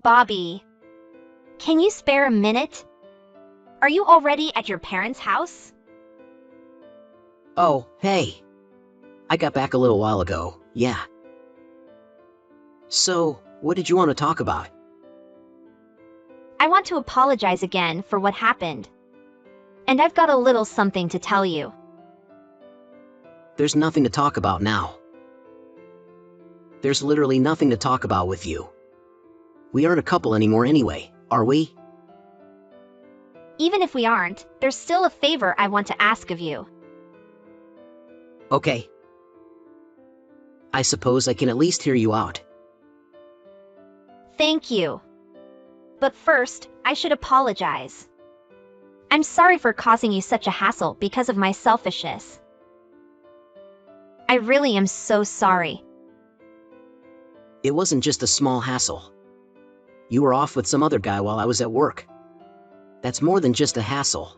Bobby, can you spare a minute? Are you already at your parents' house? Oh, hey. I got back a little while ago, yeah. So, what did you want to talk about? I want to apologize again for what happened. And I've got a little something to tell you. There's nothing to talk about now. There's literally nothing to talk about with you. We aren't a couple anymore anyway, are we? Even if we aren't, there's still a favor I want to ask of you. Okay. I suppose I can at least hear you out. Thank you. But first, I should apologize. I'm sorry for causing you such a hassle because of my selfishness. I really am so sorry. It wasn't just a small hassle. You were off with some other guy while I was at work. That's more than just a hassle.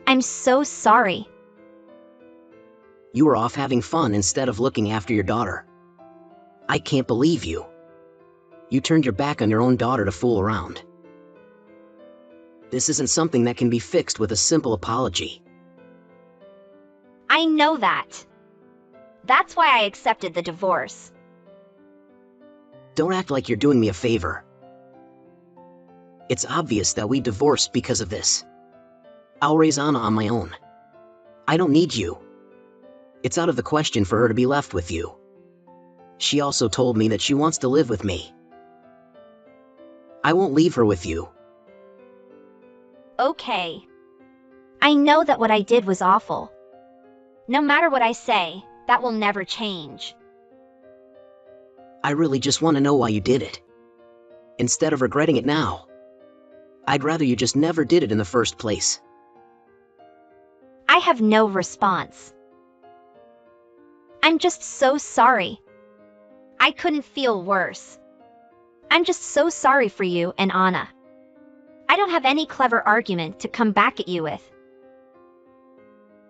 I'm so sorry. You were off having fun instead of looking after your daughter. I can't believe you. You turned your back on your own daughter to fool around. This isn't something that can be fixed with a simple apology. I know that. That's why I accepted the divorce. Don't act like you're doing me a favor. It's obvious that we divorced because of this. I'll raise Anna on my own. I don't need you. It's out of the question for her to be left with you. She also told me that she wants to live with me. I won't leave her with you. Okay. I know that what I did was awful. No matter what I say, that will never change. I really just want to know why you did it. Instead of regretting it now. I'd rather you just never did it in the first place. I have no response. I'm just so sorry. I couldn't feel worse. I'm just so sorry for you and Anna. I don't have any clever argument to come back at you with.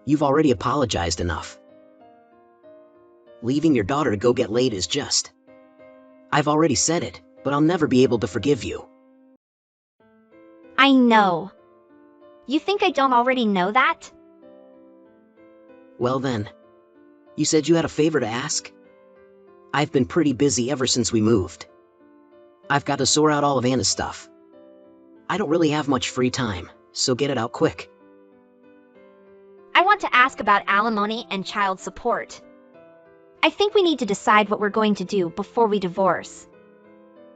You've already apologized enough. Leaving your daughter to go get laid is just... I've already said it, but I'll never be able to forgive you. I know. You think I don't already know that? Well then. You said you had a favor to ask? I've been pretty busy ever since we moved. I've got to sort out all of Anna's stuff. I don't really have much free time, so get it out quick. I want to ask about alimony and child support. I think we need to decide what we're going to do before we divorce.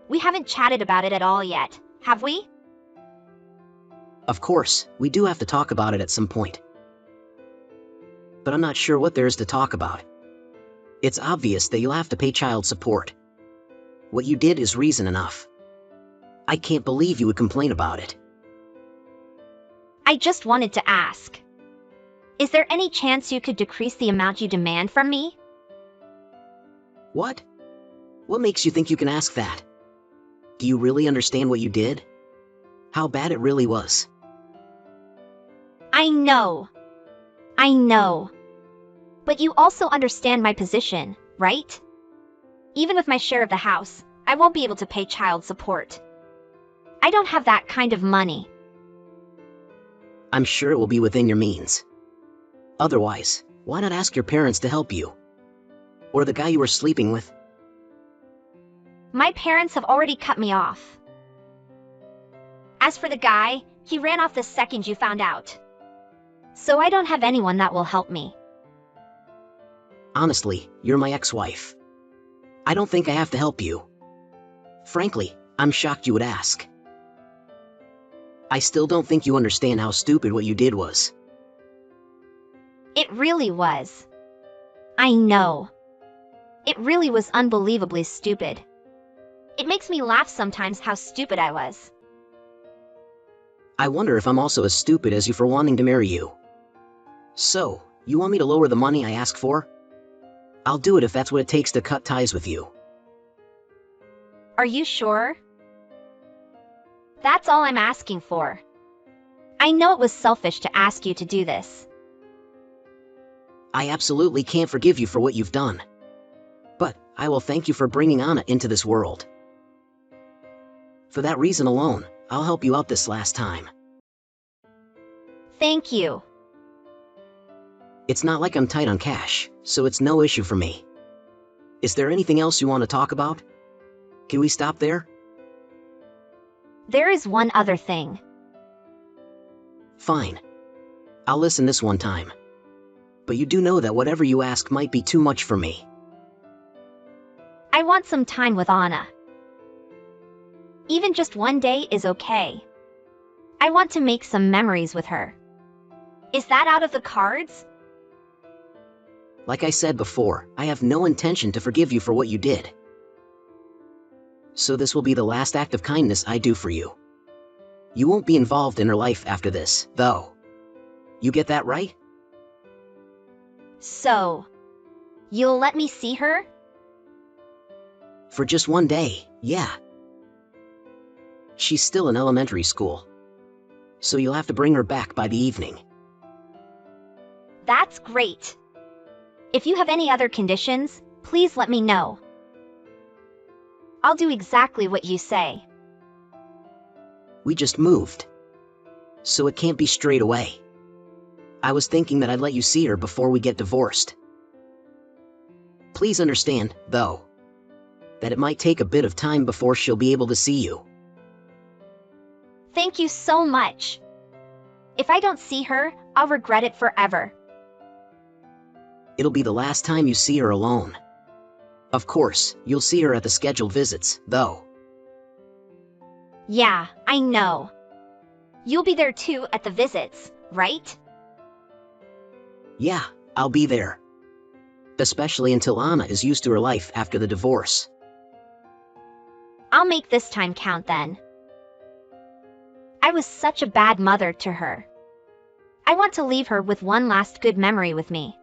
We haven't chatted about it at all yet, have we? Of course, we do have to talk about it at some point. But I'm not sure what there is to talk about. It's obvious that you'll have to pay child support. What you did is reason enough. I can't believe you would complain about it. I just wanted to ask. Is there any chance you could decrease the amount you demand from me? What? What makes you think you can ask that? Do you really understand what you did? How bad it really was? I know. I know. But you also understand my position, right? Even with my share of the house, I won't be able to pay child support. I don't have that kind of money. I'm sure it will be within your means. Otherwise, why not ask your parents to help you? Or the guy you were sleeping with? My parents have already cut me off. As for the guy, he ran off the second you found out. So I don't have anyone that will help me. Honestly, you're my ex-wife. I don't think I have to help you. Frankly, I'm shocked you would ask. I still don't think you understand how stupid what you did was. It really was. I know. It really was unbelievably stupid. It makes me laugh sometimes how stupid I was. I wonder if I'm also as stupid as you for wanting to marry you. So, you want me to lower the money I ask for? I'll do it if that's what it takes to cut ties with you. Are you sure? That's all I'm asking for. I know it was selfish to ask you to do this. I absolutely can't forgive you for what you've done. But I will thank you for bringing Anna into this world. For that reason alone, I'll help you out this last time. Thank you. It's not like I'm tight on cash, so it's no issue for me. Is there anything else you want to talk about? Can we stop there? There is one other thing. Fine. I'll listen this one time. But you do know that whatever you ask might be too much for me. I want some time with Anna. Even just one day is okay. I want to make some memories with her. Is that out of the cards? Like I said before, I have no intention to forgive you for what you did. So this will be the last act of kindness I do for you. You won't be involved in her life after this, though. You get that right? So, you'll let me see her? For just one day, yeah. She's still in elementary school. So you'll have to bring her back by the evening. That's great. If you have any other conditions, please let me know. I'll do exactly what you say. We just moved. So it can't be straight away. I was thinking that I'd let you see her before we get divorced. Please understand, though, that it might take a bit of time before she'll be able to see you. Thank you so much. If I don't see her, I'll regret it forever. It'll be the last time you see her alone. Of course, you'll see her at the scheduled visits, though. Yeah, I know. You'll be there too at the visits, right? Yeah, I'll be there. Especially until Anna is used to her life after the divorce. I'll make this time count then. I was such a bad mother to her. I want to leave her with one last good memory with me.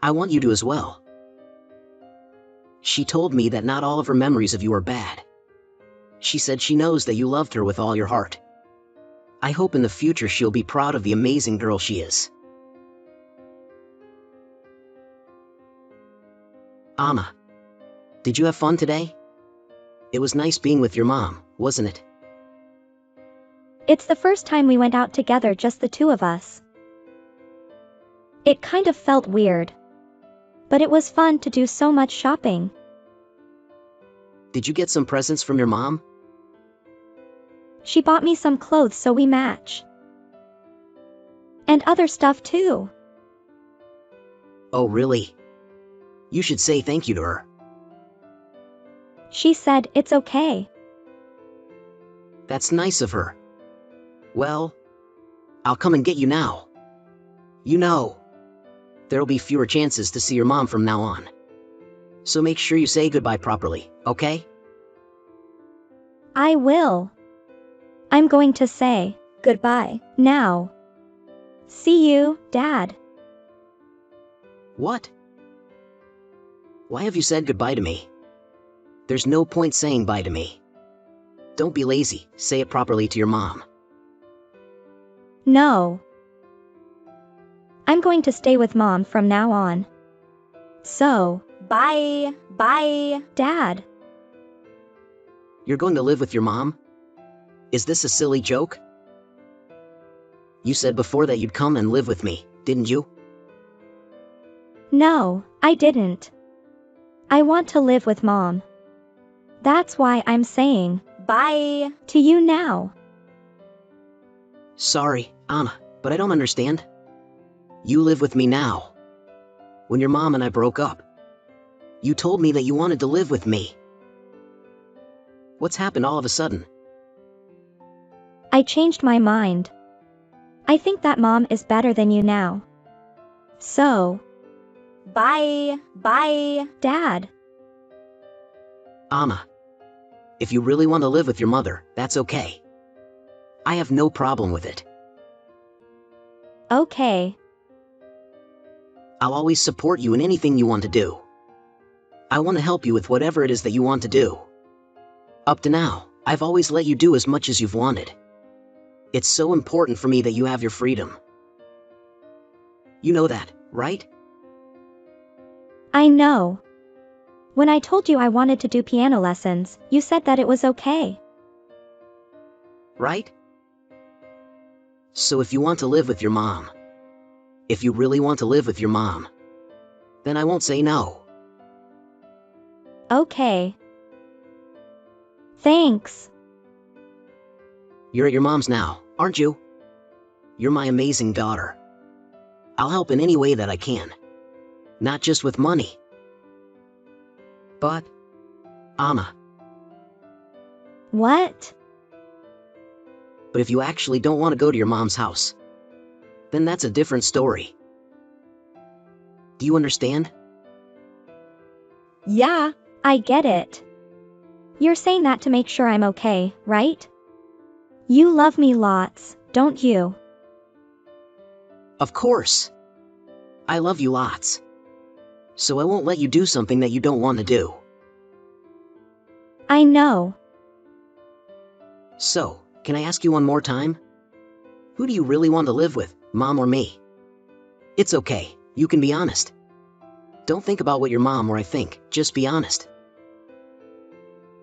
I want you to as well. She told me that not all of her memories of you are bad. She said she knows that you loved her with all your heart. I hope in the future she'll be proud of the amazing girl she is. Anna, did you have fun today? It was nice being with your mom, wasn't it? It's the first time we went out together, just the two of us. It kind of felt weird. But it was fun to do so much shopping. Did you get some presents from your mom? She bought me some clothes so we match. And other stuff too. Oh, really? You should say thank you to her. She said it's okay. That's nice of her. Well, I'll come and get you now. You know, there'll be fewer chances to see your mom from now on. So make sure you say goodbye properly, okay? I will. I'm going to say goodbye now. See you, Dad. What? Why have you said goodbye to me? There's no point saying bye to me. Don't be lazy, say it properly to your mom. No. I'm going to stay with Mom from now on. So, bye, Dad. You're going to live with your mom? Is this a silly joke? You said before that you'd come and live with me, didn't you? No, I didn't. I want to live with Mom. That's why I'm saying bye to you now. Sorry, Anna, but I don't understand. You live with me now. When your mom and I broke up, you told me that you wanted to live with me. What's happened all of a sudden? I changed my mind. I think that Mom is better than you now. So, bye, Dad. Anna, if you really want to live with your mother, that's okay. I have no problem with it. Okay. I'll always support you in anything you want to do. I want to help you with whatever it is that you want to do. Up to now, I've always let you do as much as you've wanted. It's so important for me that you have your freedom. You know that, right? I know. When I told you I wanted to do piano lessons, you said that it was okay. Right? So if you want to live with your mom, if you really want to live with your mom, then I won't say no. Okay. Thanks. You're at your mom's now, aren't you? You're my amazing daughter. I'll help in any way that I can. Not just with money. But, Anna, What? but if you actually don't want to go to your mom's house, then that's a different story. Do you understand? Yeah, I get it. You're saying that to make sure I'm okay, right? You love me lots, don't you? Of course. I love you lots. So I won't let you do something that you don't want to do. I know. So, can I ask you one more time? Who do you really want to live with, mom or me? It's okay, you can be honest. Don't think about what your mom or I think, just be honest.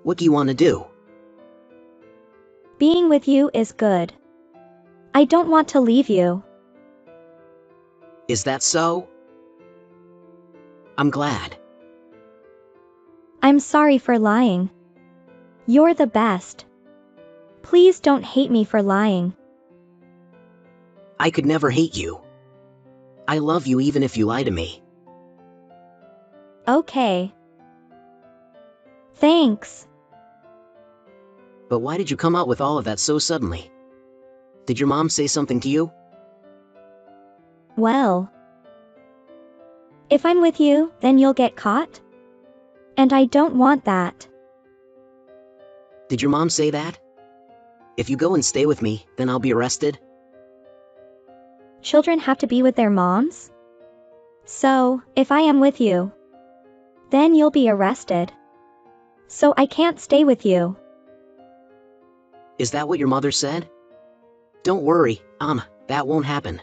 What do you want to do? Being with you is good. I don't want to leave you. Is that so? I'm glad. I'm sorry for lying. You're the best. Please don't hate me for lying. I could never hate you. I love you even if you lie to me. Okay. Thanks. But why did you come out with all of that so suddenly? Did your mom say something to you? Well, if I'm with you, then you'll get caught. And I don't want that. Did your mom say that? If you go and stay with me, then I'll be arrested? Children have to be with their moms? So, if I am with you, then you'll be arrested. So I can't stay with you. Is that what your mother said? Don't worry, that won't happen.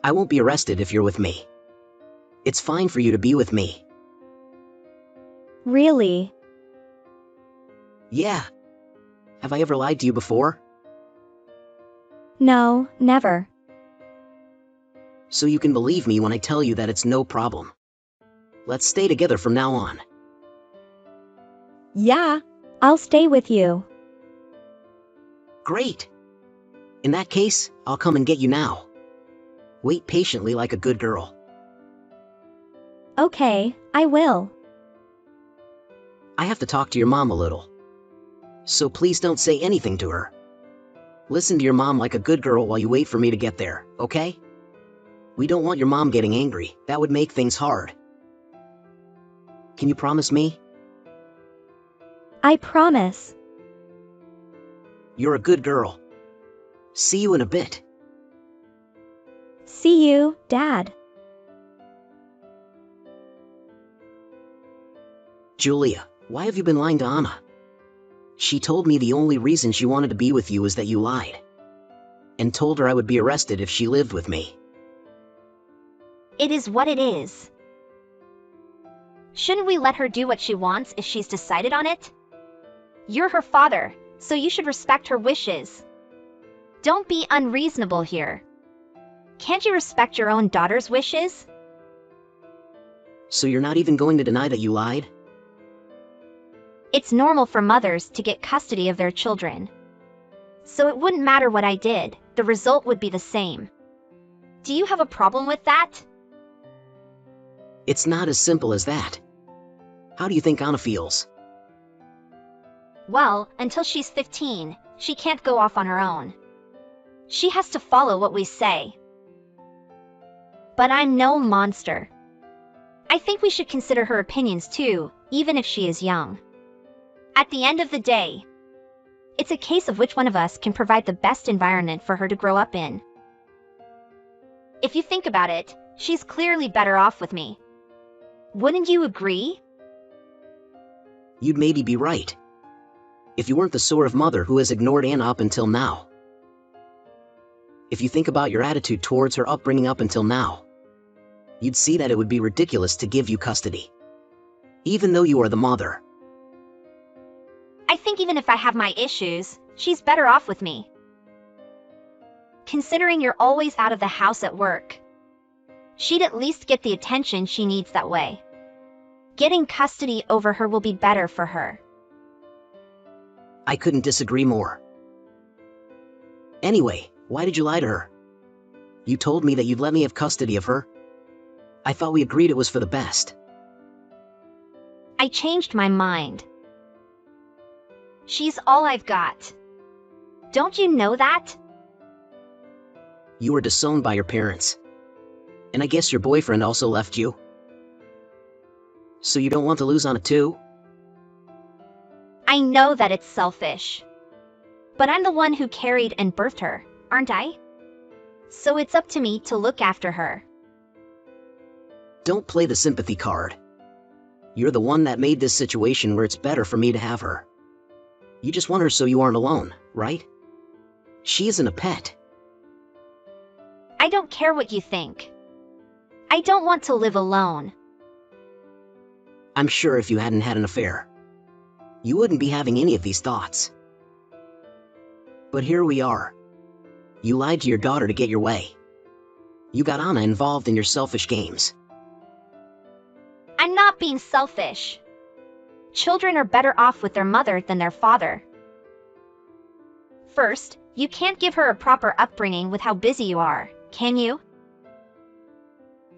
I won't be arrested if you're with me. It's fine for you to be with me. Really? Yeah. Have I ever lied to you before? No, never. So you can believe me when I tell you that it's no problem. Let's stay together from now on. Yeah, I'll stay with you. Great. In that case, I'll come and get you now. Wait patiently like a good girl. Okay, I will. I have to talk to your mom a little. So please don't say anything to her. Listen to your mom like a good girl while you wait for me to get there, okay? We don't want your mom getting angry, that would make things hard. Can you promise me? I promise. You're a good girl. See you in a bit. See you, Dad. Julia, why have you been lying to Anna? She told me the only reason she wanted to be with you is that you lied. And told her I would be arrested if she lived with me. It is what it is. Shouldn't we let her do what she wants if she's decided on it? You're her father, so you should respect her wishes. Don't be unreasonable here. Can't you respect your own daughter's wishes? So you're not even going to deny that you lied? It's normal for mothers to get custody of their children. So it wouldn't matter what I did, the result would be the same. Do you have a problem with that? It's not as simple as that. How do you think Anna feels? Well, until she's 15, she can't go off on her own. She has to follow what we say. But I'm no monster. I think we should consider her opinions too, even if she is young. At the end of the day, it's a case of which one of us can provide the best environment for her to grow up in. If you think about it, she's clearly better off with me. Wouldn't you agree? You'd maybe be right. If you weren't the sort of mother who has ignored Anna up until now. If you think about your attitude towards her upbringing up until now, you'd see that it would be ridiculous to give you custody. Even though you are the mother. I think even if I have my issues, she's better off with me. Considering you're always out of the house at work, she'd at least get the attention she needs that way. Getting custody over her will be better for her. I couldn't disagree more. Anyway, why did you lie to her? You told me that you'd let me have custody of her. I thought we agreed it was for the best. I changed my mind. She's all I've got. Don't you know that? You were disowned by your parents. And I guess your boyfriend also left you. So you don't want to lose Anna too? I know that it's selfish. But I'm the one who carried and birthed her, aren't I? So it's up to me to look after her. Don't play the sympathy card. You're the one that made this situation where it's better for me to have her. You just want her so you aren't alone, right? She isn't a pet. I don't care what you think. I don't want to live alone. I'm sure if you hadn't had an affair, you wouldn't be having any of these thoughts. But here we are. You lied to your daughter to get your way. You got Anna involved in your selfish games. I'm not being selfish. Children are better off with their mother than their father. First, you can't give her a proper upbringing with how busy you are, can you?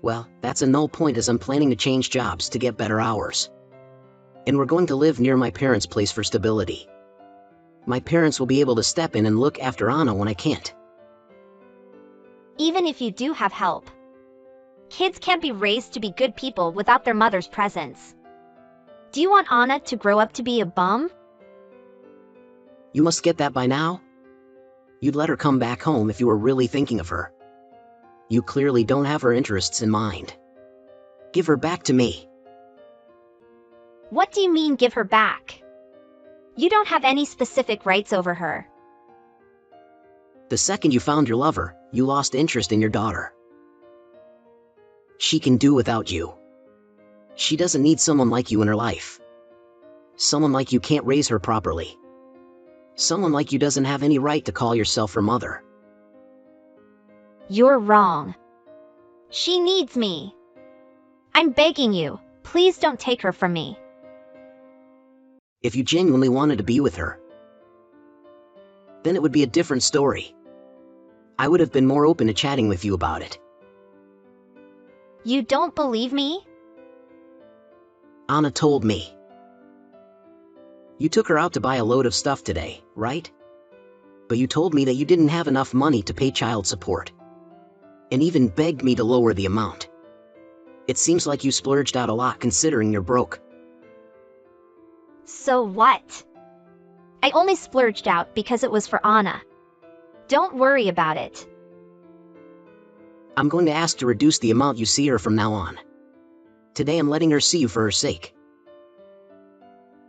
Well, that's a null point as I'm planning to change jobs to get better hours. And we're going to live near my parents' place for stability. My parents will be able to step in and look after Anna when I can't. Even if you do have help, kids can't be raised to be good people without their mother's presence. Do you want Anna to grow up to be a bum? You must get that by now. You'd let her come back home if you were really thinking of her. You clearly don't have her interests in mind. Give her back to me. What do you mean give her back? You don't have any specific rights over her. The second you found your lover, you lost interest in your daughter. She can do without you. She doesn't need someone like you in her life. Someone like you can't raise her properly. Someone like you doesn't have any right to call yourself her mother. You're wrong. She needs me. I'm begging you, please don't take her from me. If you genuinely wanted to be with her, then it would be a different story. I would have been more open to chatting with you about it. You don't believe me? Anna told me. You took her out to buy a load of stuff today, right? But you told me that you didn't have enough money to pay child support. And even begged me to lower the amount. It seems like you splurged out a lot considering you're broke. So what? I only splurged out because it was for Anna. Don't worry about it. I'm going to ask to reduce the amount you see her from now on. Today I'm letting her see you for her sake.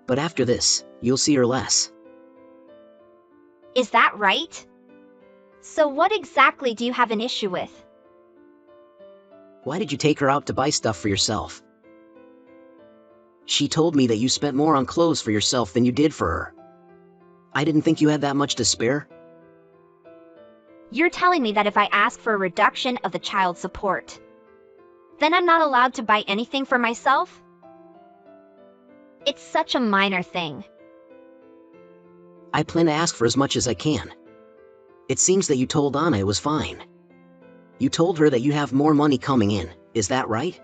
But after this, you'll see her less. Is that right? So what exactly do you have an issue with? Why did you take her out to buy stuff for yourself? She told me that you spent more on clothes for yourself than you did for her. I didn't think you had that much to spare. You're telling me that if I ask for a reduction of the child support, then I'm not allowed to buy anything for myself? It's such a minor thing. I plan to ask for as much as I can. It seems that you told Anna it was fine. You told her that you have more money coming in, is that right?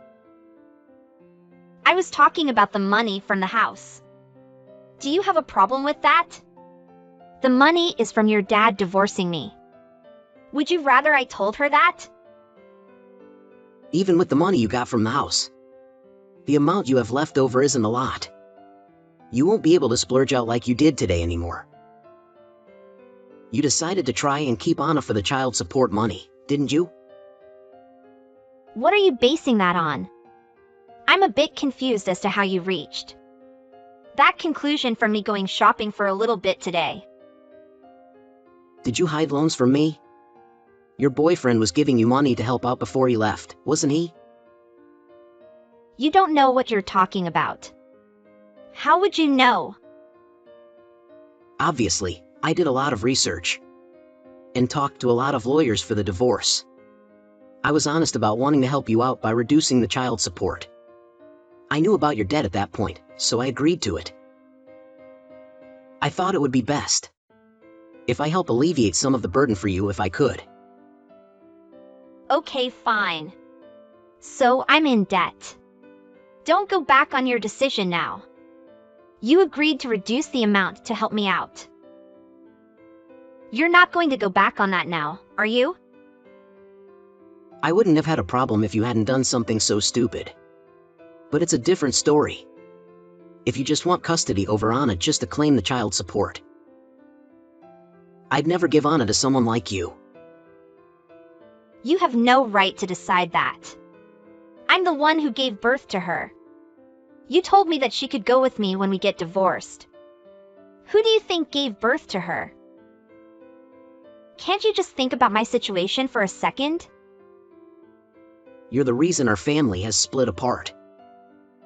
I was talking about the money from the house. Do you have a problem with that? The money is from your dad divorcing me. Would you rather I told her that? Even with the money you got from the house, the amount you have left over isn't a lot. You won't be able to splurge out like you did today anymore. You decided to try and keep Anna for the child support money, didn't you? What are you basing that on? I'm a bit confused as to how you reached that conclusion from me going shopping for a little bit today. Did you hide loans from me? Your boyfriend was giving you money to help out before he left, wasn't he? You don't know what you're talking about. How would you know? Obviously, I did a lot of research and talked to a lot of lawyers for the divorce. I was honest about wanting to help you out by reducing the child support. I knew about your debt at that point, so I agreed to it. I thought it would be best if I help alleviate some of the burden for you if I could. Okay, fine. So I'm in debt. Don't go back on your decision now. You agreed to reduce the amount to help me out. You're not going to go back on that now, are you? I wouldn't have had a problem if you hadn't done something so stupid. But it's a different story. If you just want custody over Anna just to claim the child support. I'd never give Anna to someone like you. You have no right to decide that. I'm the one who gave birth to her. You told me that she could go with me when we get divorced. Who do you think gave birth to her? Can't you just think about my situation for a second? You're the reason our family has split apart.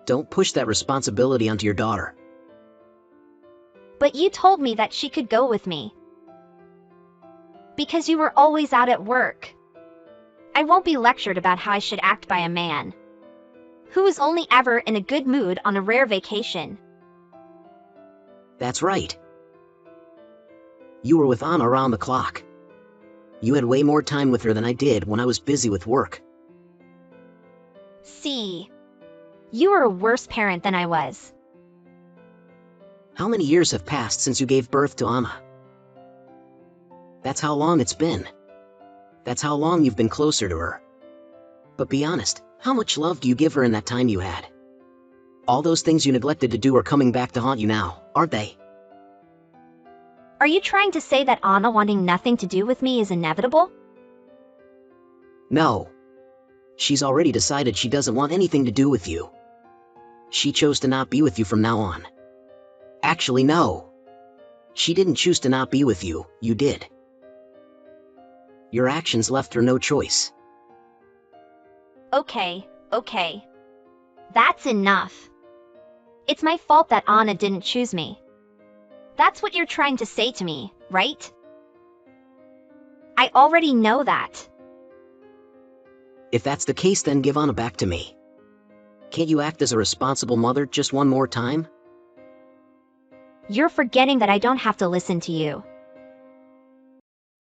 Don't push that responsibility onto your daughter. But you told me that she could go with me. Because you were always out at work. I won't be lectured about how I should act by a man who is only ever in a good mood on a rare vacation. That's right. You were with Anna around the clock. You had way more time with her than I did when I was busy with work. See, you were a worse parent than I was. How many years have passed since you gave birth to Anna? That's how long it's been. That's how long you've been closer to her. But be honest, how much love do you give her in that time you had? All those things you neglected to do are coming back to haunt you now, aren't they? Are you trying to say that Anna wanting nothing to do with me is inevitable? No. She's already decided she doesn't want anything to do with you. She chose to not be with you from now on. Actually, no. She didn't choose to not be with you, you did. Your actions left her no choice. Okay. That's enough. It's my fault that Anna didn't choose me. That's what you're trying to say to me, right? I already know that. If that's the case, then give Anna back to me. Can't you act as a responsible mother just one more time? You're forgetting that I don't have to listen to you.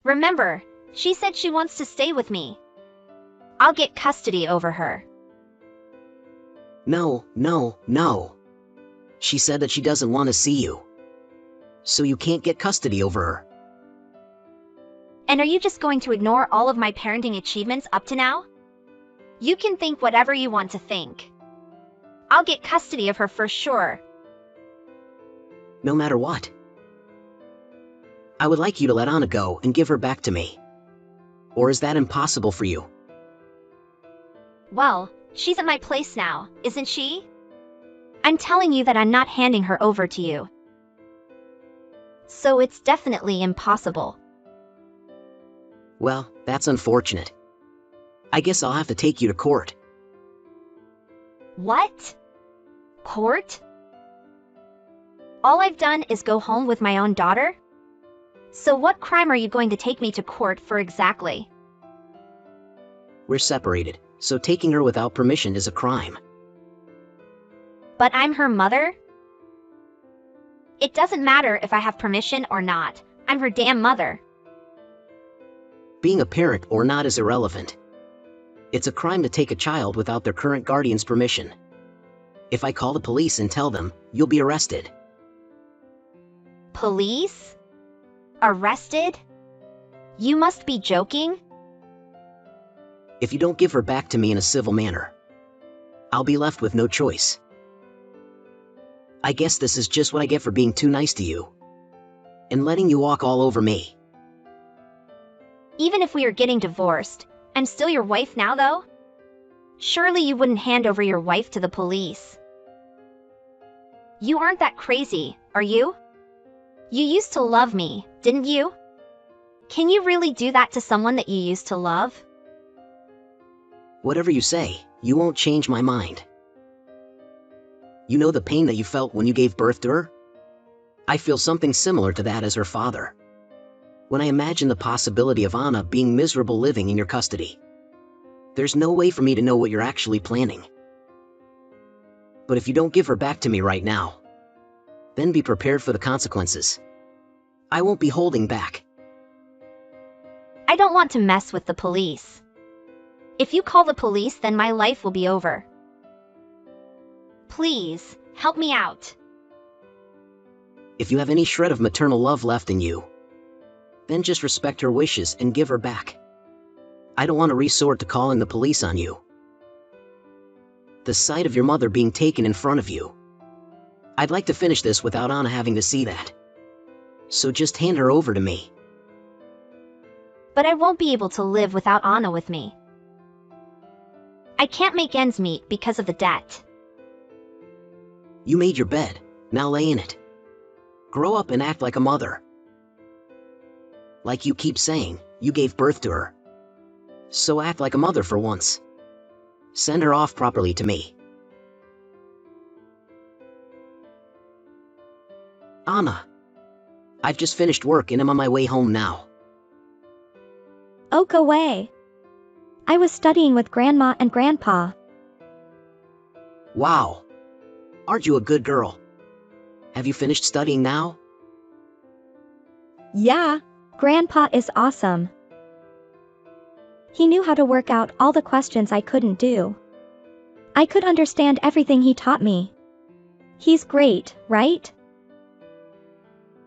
Remember, she said she wants to stay with me. I'll get custody over her. No. She said that she doesn't want to see you. So you can't get custody over her. And are you just going to ignore all of my parenting achievements up to now? You can think whatever you want to think. I'll get custody of her for sure. No matter what. I would like you to let Anna go and give her back to me. Or is that impossible for you? Well, she's at my place now, isn't she? I'm telling you that I'm not handing her over to you. So it's definitely impossible. Well, that's unfortunate. I guess I'll have to take you to court. What? Court? All I've done is go home with my own daughter? So what crime are you going to take me to court for exactly? We're separated, so taking her without permission is a crime. But I'm her mother? It doesn't matter if I have permission or not. I'm her damn mother. Being a parent or not is irrelevant. It's a crime to take a child without their current guardian's permission. If I call the police and tell them, you'll be arrested. Police? Arrested? You must be joking? If you don't give her back to me in a civil manner, I'll be left with no choice. I guess this is just what I get for being too nice to you. And letting you walk all over me. Even if we are getting divorced, I'm still your wife now though? Surely you wouldn't hand over your wife to the police. You aren't that crazy, are you? You used to love me, didn't you? Can you really do that to someone that you used to love? Whatever you say, you won't change my mind. You know the pain that you felt when you gave birth to her? I feel something similar to that as her father. When I imagine the possibility of Anna being miserable living in your custody. There's no way for me to know what you're actually planning. But if you don't give her back to me right now, then be prepared for the consequences. I won't be holding back. I don't want to mess with the police. If you call the police, then my life will be over. Please, help me out. If you have any shred of maternal love left in you, then just respect her wishes and give her back. I don't want to resort to calling the police on you. The sight of your mother being taken in front of you. I'd like to finish this without Anna having to see that. So just hand her over to me. But I won't be able to live without Anna with me. I can't make ends meet because of the debt. You made your bed, now lay in it. Grow up and act like a mother. Like you keep saying, you gave birth to her. So act like a mother for once. Send her off properly to me. Anna. I've just finished work and I'm on my way home now. Oh, go away. I was studying with Grandma and Grandpa. Wow. Aren't you a good girl? Have you finished studying now? Yeah, Grandpa is awesome. He knew how to work out all the questions I couldn't do. I could understand everything he taught me. He's great, right?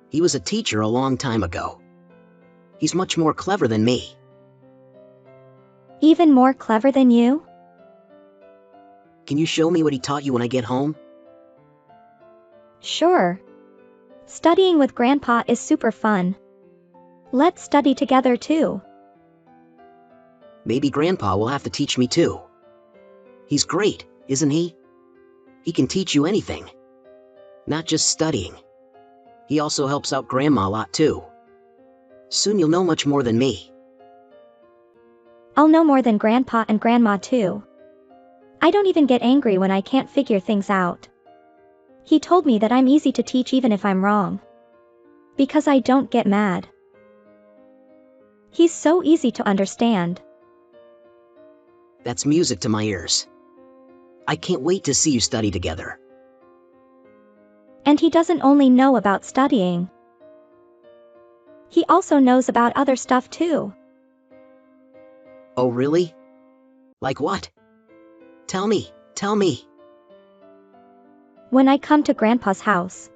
He was a teacher a long time ago. He's much more clever than me. Even more clever than you? Can you show me what he taught you when I get home? Sure. Studying with Grandpa is super fun. Let's study together too. Maybe Grandpa will have to teach me too. He's great, isn't he? He can teach you anything. Not just studying. He also helps out Grandma a lot too. Soon you'll know much more than me. I'll know more than Grandpa and Grandma too. I don't even get angry when I can't figure things out. He told me that I'm easy to teach even if I'm wrong. Because I don't get mad. He's so easy to understand. That's music to my ears. I can't wait to see you study together. And he doesn't only know about studying. He also knows about other stuff too. Oh really? Like what? Tell me, tell me. When I come to Grandpa's house,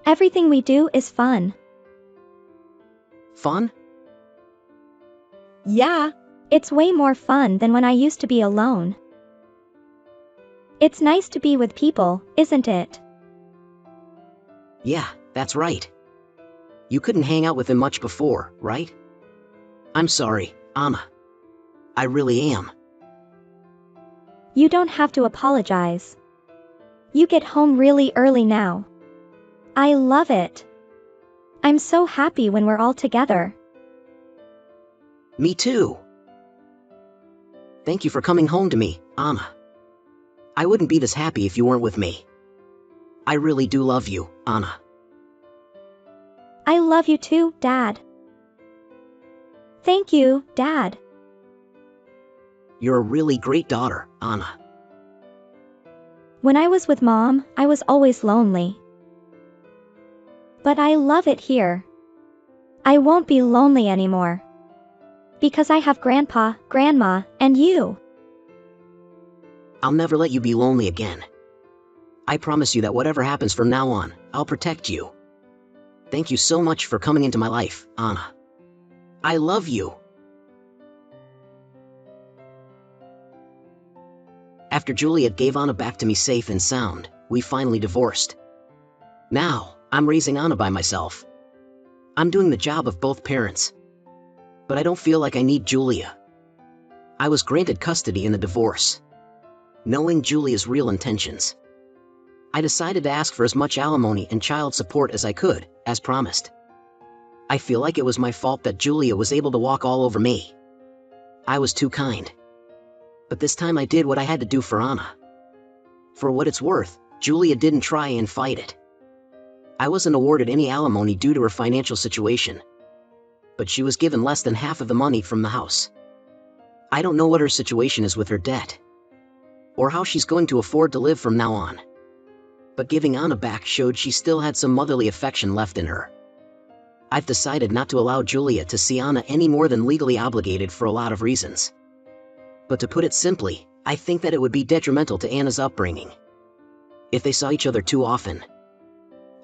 everything we do is fun. Fun? Yeah, it's way more fun than when I used to be alone. It's nice to be with people, isn't it? Yeah, that's right. You couldn't hang out with him much before, right? I'm sorry, Anna. I really am. You don't have to apologize. You get home really early now. I love it. I'm so happy when we're all together. Me too. Thank you for coming home to me, Anna. I wouldn't be this happy if you weren't with me. I really do love you, Anna. I love you too, Dad. Thank you, Dad. You're a really great daughter, Anna. When I was with Mom, I was always lonely. But I love it here. I won't be lonely anymore. Because I have Grandpa, Grandma, and you. I'll never let you be lonely again. I promise you that whatever happens from now on, I'll protect you. Thank you so much for coming into my life, Anna. I love you. After Juliet gave Anna back to me safe and sound, we finally divorced. Now, I'm raising Anna by myself. I'm doing the job of both parents. But I don't feel like I need Julia. I was granted custody in the divorce. Knowing Julia's real intentions, I decided to ask for as much alimony and child support as I could, as promised. I feel like it was my fault that Julia was able to walk all over me. I was too kind. But this time I did what I had to do for Anna. For what it's worth, Julia didn't try and fight it. I wasn't awarded any alimony due to her financial situation, but she was given less than half of the money from the house. I don't know what her situation is with her debt, or how she's going to afford to live from now on. But giving Anna back showed she still had some motherly affection left in her. I've decided not to allow Julia to see Anna any more than legally obligated for a lot of reasons. But to put it simply, I think that it would be detrimental to Anna's upbringing if they saw each other too often.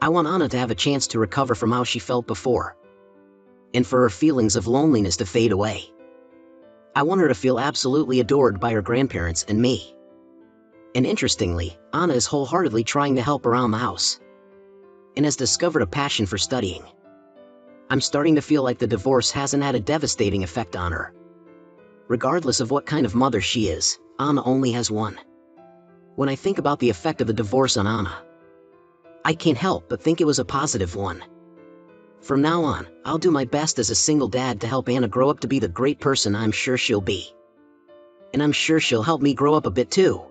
I want Anna to have a chance to recover from how she felt before, and for her feelings of loneliness to fade away. I want her to feel absolutely adored by her grandparents and me. And interestingly, Anna is wholeheartedly trying to help around the house, and has discovered a passion for studying. I'm starting to feel like the divorce hasn't had a devastating effect on her. Regardless of what kind of mother she is, Anna only has one. When I think about the effect of the divorce on Anna, I can't help but think it was a positive one. From now on, I'll do my best as a single dad to help Anna grow up to be the great person I'm sure she'll be. And I'm sure she'll help me grow up a bit too.